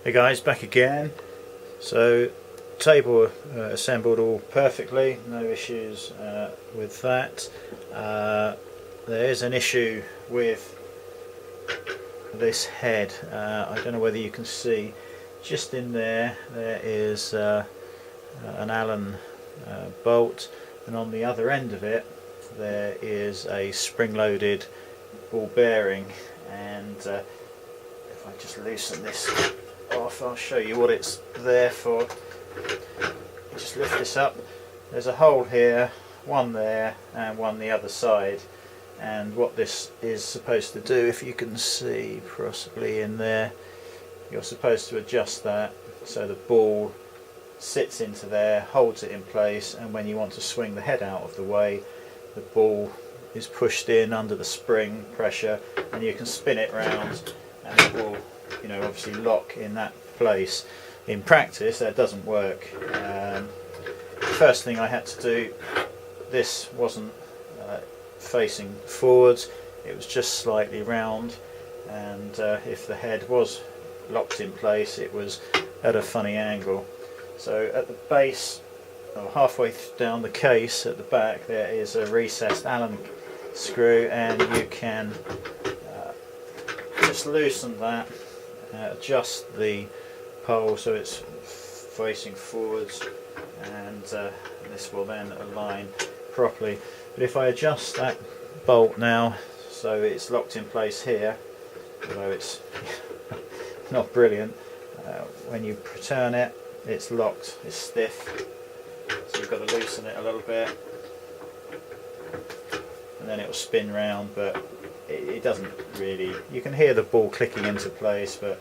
Hey guys, back again. So table assembled all perfectly, no issues with that. There is an issue with this head. I don't know whether you can see, just in there is an Allen bolt, and on the other end of it there is a spring-loaded ball bearing, and if I just loosen this off, I'll show you what it's there for. Just lift this up. There's a hole here, one there and one the other side, and what this is supposed to do, if you can see possibly in there, you're supposed to adjust that so the ball sits into there, holds it in place, and when you want to swing the head out of the way, the ball is pushed in under the spring pressure and you can spin it round and it will, you know, obviously lock in that place. In practice that doesn't work. The first thing I had to do, this wasn't facing forwards, it was just slightly round, and if the head was locked in place it was at a funny angle. So at the base, or halfway down the case at the back, there is a recessed Allen screw, and you can just loosen that, adjust the pole so it's facing forwards, and this will then align properly. But if I adjust that bolt now so it's locked in place here, although it's not brilliant, when you turn it, it's locked, it's stiff, so you've got to loosen it a little bit and then it will spin round, but it doesn't really, you can hear the ball clicking into place, but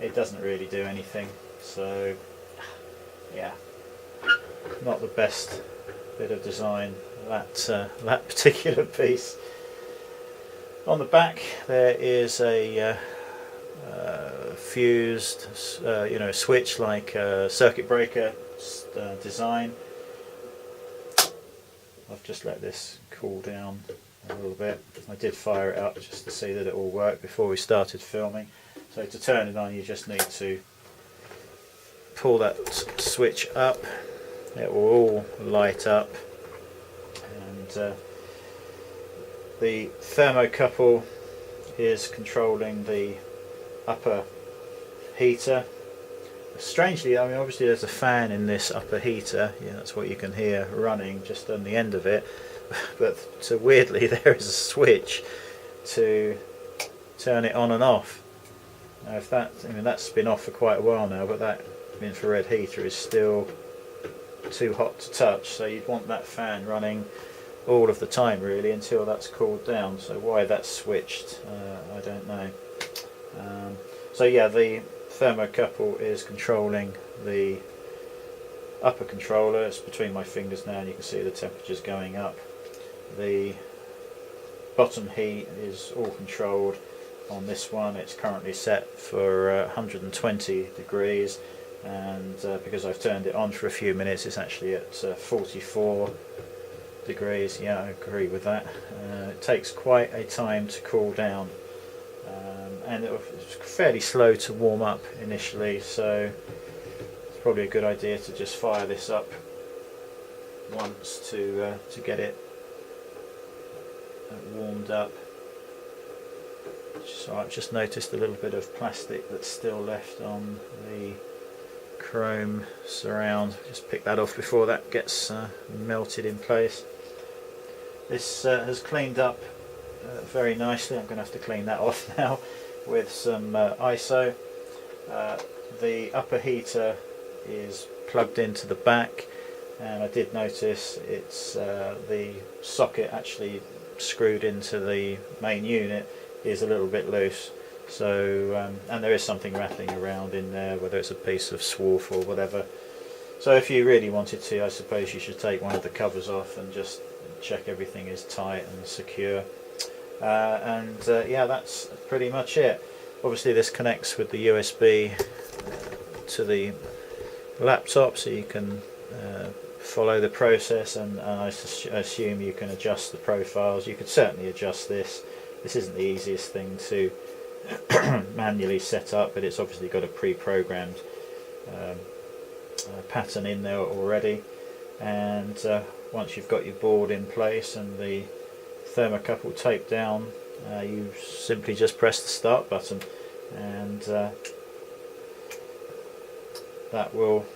it doesn't really do anything. So yeah, not the best bit of design, that particular piece. On the back there is a fused switch, like a circuit breaker design. I've just let this cool down a little bit. I did fire it up just to see that it all worked before we started filming. So to turn it on you just need to pull that switch up, it will all light up, and the thermocouple is controlling the upper heater. Strangely, I mean, obviously there's a fan in this upper heater, yeah, that's what you can hear running just on the end of it, but so weirdly there is a switch to turn it on and off. Now if that, I mean, that's been off for quite a while now, but that infrared heater is still too hot to touch, so you'd want that fan running all of the time really until that's cooled down. So why that's switched, I don't know. So yeah, the thermocouple is controlling the upper controller. It's between my fingers now and you can see the temperature's going up. The bottom heat is all controlled on this one. It's currently set for 120 degrees, and because I've turned it on for a few minutes it's actually at 44 degrees. Yeah, I agree with that. It takes quite a time to cool down, and it's fairly slow to warm up initially, so it's probably a good idea to just fire this up once to get it warmed up. So I've just noticed a little bit of plastic that's still left on the chrome surround. Just pick that off before that gets melted in place. This has cleaned up very nicely. I'm going to have to clean that off now with some ISO. The upper heater is plugged into the back, and I did notice it's the socket actually screwed into the main unit is a little bit loose, so and there is something rattling around in there, whether it's a piece of swarf or whatever. So if you really wanted to, I suppose you should take one of the covers off and just check everything is tight and secure. Yeah, that's pretty much it. Obviously this connects with the USB to the laptop, so you can follow the process, and I assume you can adjust the profiles. You could certainly adjust this. This isn't the easiest thing to manually set up, but it's obviously got a pre-programmed pattern in there already. And once you've got your board in place and the thermocouple taped down, you simply just press the start button, and that will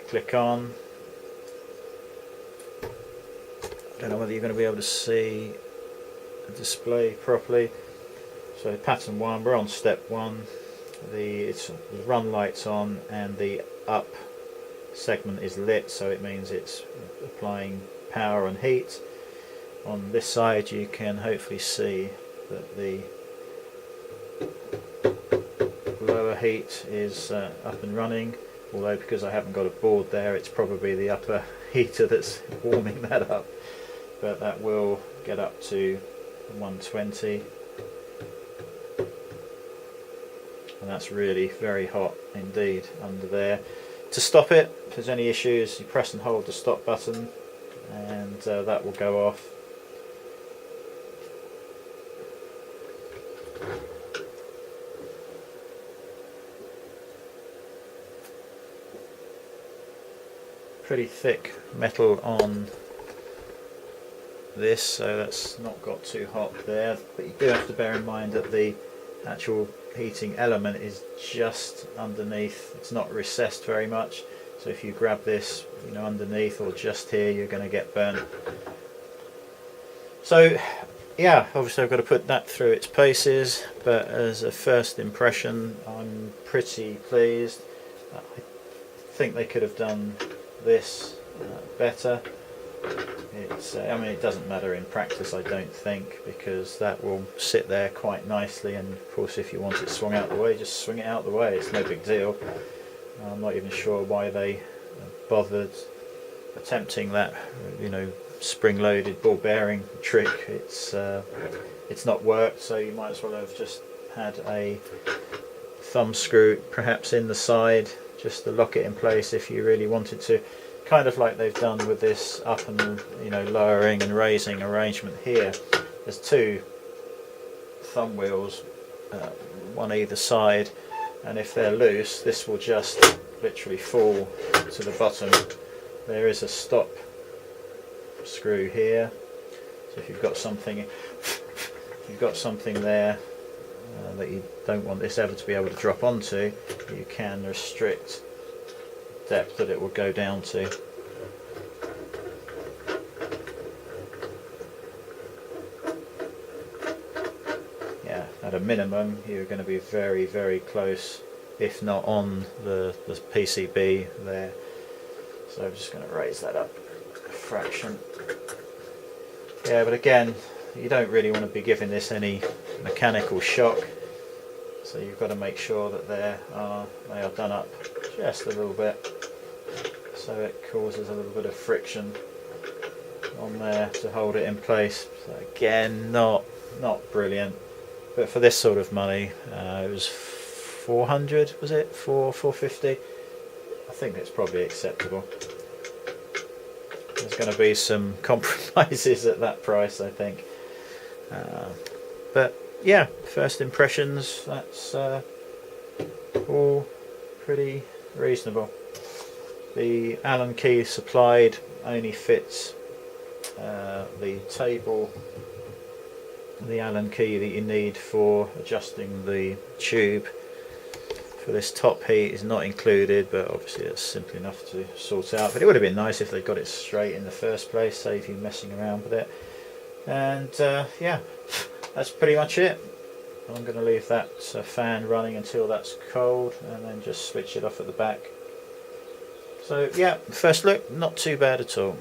click on. I don't know whether you're going to be able to see the display properly. So pattern 1, we're on step 1. The run lights on and the up segment is lit, so it means it's applying power and heat. On this side you can hopefully see that the lower heat is up and running, although because I haven't got a board there, it's probably the upper heater that's warming that up, but that will get up to 120, and that's really very hot indeed under there. To stop it, if there's any issues, you press and hold the stop button, and that will go off. Pretty thick metal on this, so that's not got too hot there, but you do have to bear in mind that the actual heating element is just underneath. It's not recessed very much, so if you grab this, you know, underneath or just here, you're going to get burnt. So yeah, obviously I've got to put that through its paces, but as a first impression I'm pretty pleased. I think they could have done this better. It's I mean, it doesn't matter in practice, I don't think, because that will sit there quite nicely, and of course if you want it swung out the way, just swing it out the way, it's no big deal. I'm not even sure why they bothered attempting that, you know, spring-loaded ball bearing trick. It's not worked, so you might as well have just had a thumb screw perhaps in the side just to lock it in place if you really wanted to, kind of like they've done with this up and, you know, lowering and raising arrangement here. There's two thumb wheels, one either side, and if they're loose, this will just literally fall to the bottom. There is a stop screw here, so if you've got something there that you don't want this ever to be able to drop onto, you can restrict depth that it will go down to. Yeah, at a minimum you're going to be very, very close, if not on the PCB there. So I'm just going to raise that up a fraction. Yeah, but again, you don't really want to be giving this any mechanical shock, so you've got to make sure that they are done up just a little bit, so it causes a little bit of friction on there to hold it in place. So again, not brilliant, but for this sort of money, it was 400, was it? 450? I think it's probably acceptable. There's going to be some compromises at that price, I think. But yeah, first impressions, that's all pretty reasonable. The Allen key supplied only fits the table. The Allen key that you need for adjusting the tube for this top heat is not included, but obviously it's simple enough to sort out. But it would have been nice if they got it straight in the first place, save you messing around with it. And yeah, that's pretty much it. I'm going to leave that fan running until that's cold, and then just switch it off at the back. So yeah, first look, not too bad at all.